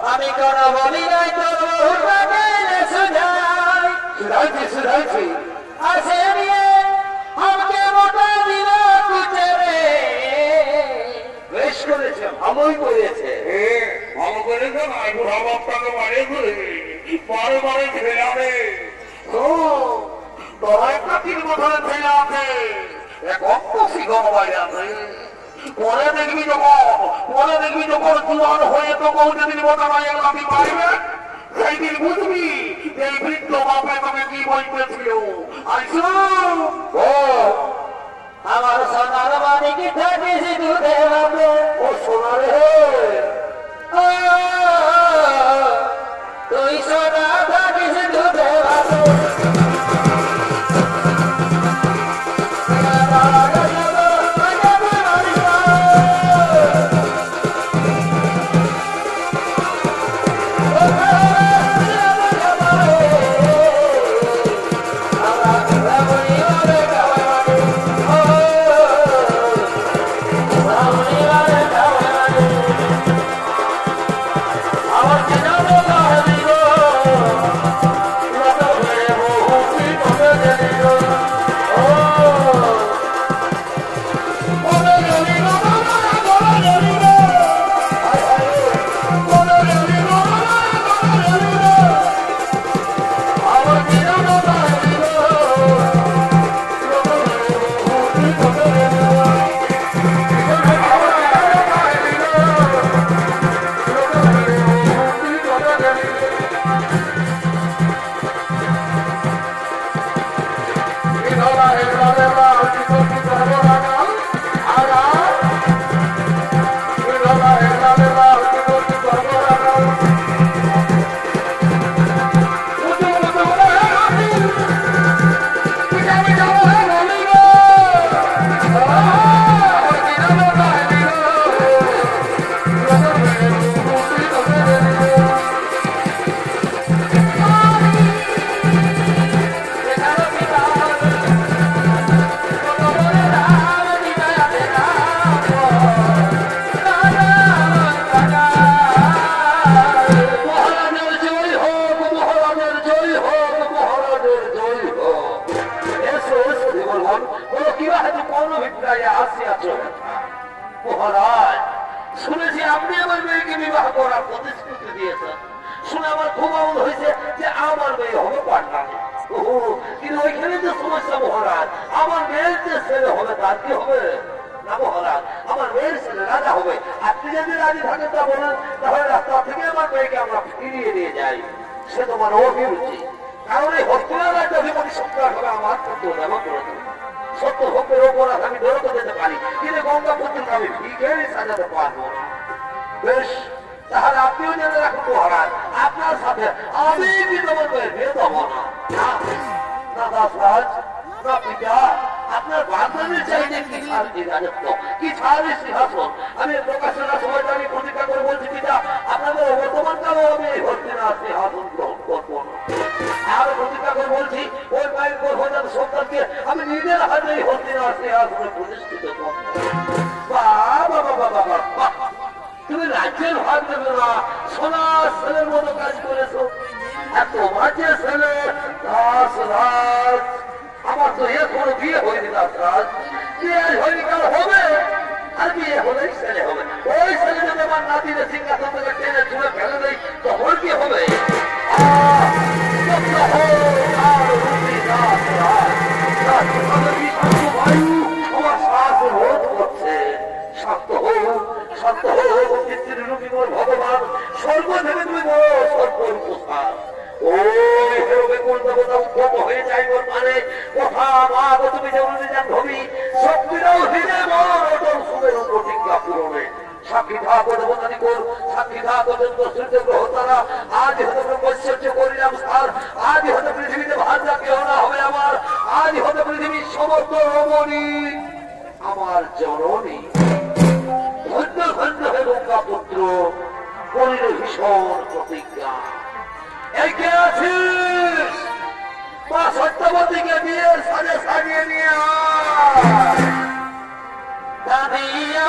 আমি কোন বলি নাই তোর আসে নিয়ে আমাকে মোটা দিল কুচেরে বেশ করেছে ভালোই করেছে ভালো করেছে না বুড়া বাপটাকে বাড়ি ঘুরে বারে বারে ফেরাবে তোরা একটা তিন বছরে ফেলে আছে এক অক্ষ শিখর বাইরে আছে পরে দেখবি যখন জোয়ান হয়ে তো বৌদিন মোটা ভাই আমি পাইবে সেই দিন বুঝবি এই বৃদ্ধ বাপে তোকে কি বলতেছিল আমার সোনার বাড়ি কি থাকিস দুধে হবে ও সোনার হে তুই সোনা থাকিস দুধে হবে শুনেছি আপনি আমার মেয়েকে বিবাহ করার প্রতিশ্রুতি দিয়েছেন শুনে আমার খুব আনন্দ হয়েছে যে আমার মেয়ে হবে পাটনা কিন্তু ওইখানে যে সমস্যা মহারাজ আমার মেয়ের যে ছেলে হবে তার কি হবে না মহারাজ আমার মেয়ের ছেলে রাজা হবে আপনি যদি রাজি থাকেন তা বলেন তাহলে রাস্তা থেকে আমার মেয়েকে আমরা ফিরিয়ে নিয়ে যাই সে তোমার অভিরুচি কারণ এই হস্তিনার রাজ্য অধিপতি সত্তর হবে আমার পুত্র দেবা করে সত্য ভক্তের ওপর আমি দৌড়তে যেতে পারি কিন্তু গঙ্গা পুত্রকে আমি ভিড়ে সাজাতে পারবো বেশ তাহলে আপনিও জেনে রাখুন মহারাজ আপনার সাথে আমি কিন্তু আমার মেয়ের বিয়ে দেবো না দাদাজ না পিতা আপনার বান্ধবীর চাইতে কি শান্তি রাজত্ব কি ছাড়ি সিংহাসন আমি প্রকাশনার সময়টা আমি প্রতিজ্ঞা করে বলছি পিতা আপনাদের বর্তমান কালেও আমি হস্তিনার সিংহাসন গ্রহণ করবো না আর প্রতিজ্ঞা করে বলছি ওই মায়ের গর্ভজাত সন্তানকে আমি নিজের হাতে হস্তিনার সিংহাসনে প্রতিষ্ঠিত করবো বাবা বাবা বাবা বাবা তুমি রাজ্যের ভাগ দেবে না সোনার ছেলের মতো কাজ করেছো আর তোমার যে ছেলে দাস রাজ আমার তো এখনো বিয়ে হয়নি দাস রাজ বিয়ে হয়নি কাল হবে আর বিয়ে হলেই ছেলে হবে ওই ছেলে যদি আমার নাতিদের সিংহাসন থেকে টেনে ছুঁড়ে ফেলে দেয় তখন কি হবে আমার শ্বাস রোধ করছে শান্ত হোক শান্ত হোক ভগবান স্বর্গ থেকে তুমি স্বর্গের প্রসাদ ওই হেরবে কোন দেবতা উদ্ভব হয়ে যাইবার মানে কথা মাগ তুমি যেমন যান ভবি শক্তিরাও হিরে মন সুমের প্রতিজ্ঞা পূরণে সাক্ষী থাকো দেবতানি কর সাক্ষী থাকো সূর্য গ্রহ তারা আজ হতে ঐশ্বর্য করিলাম সার আজ হতে পৃথিবীতে ভাষা কেউ না হবে আমার আজ হতে পৃথিবীর সমস্ত রমণী আমার জননী ধন্য ধন্য হে গঙ্গা পুত্র করিলে ভীষণ প্রতিজ্ঞা এই কে আছিস মা সত্য সত্যবতীকে বিয়ের সাজে সাজিয়ে নিয়ে দাদিয়া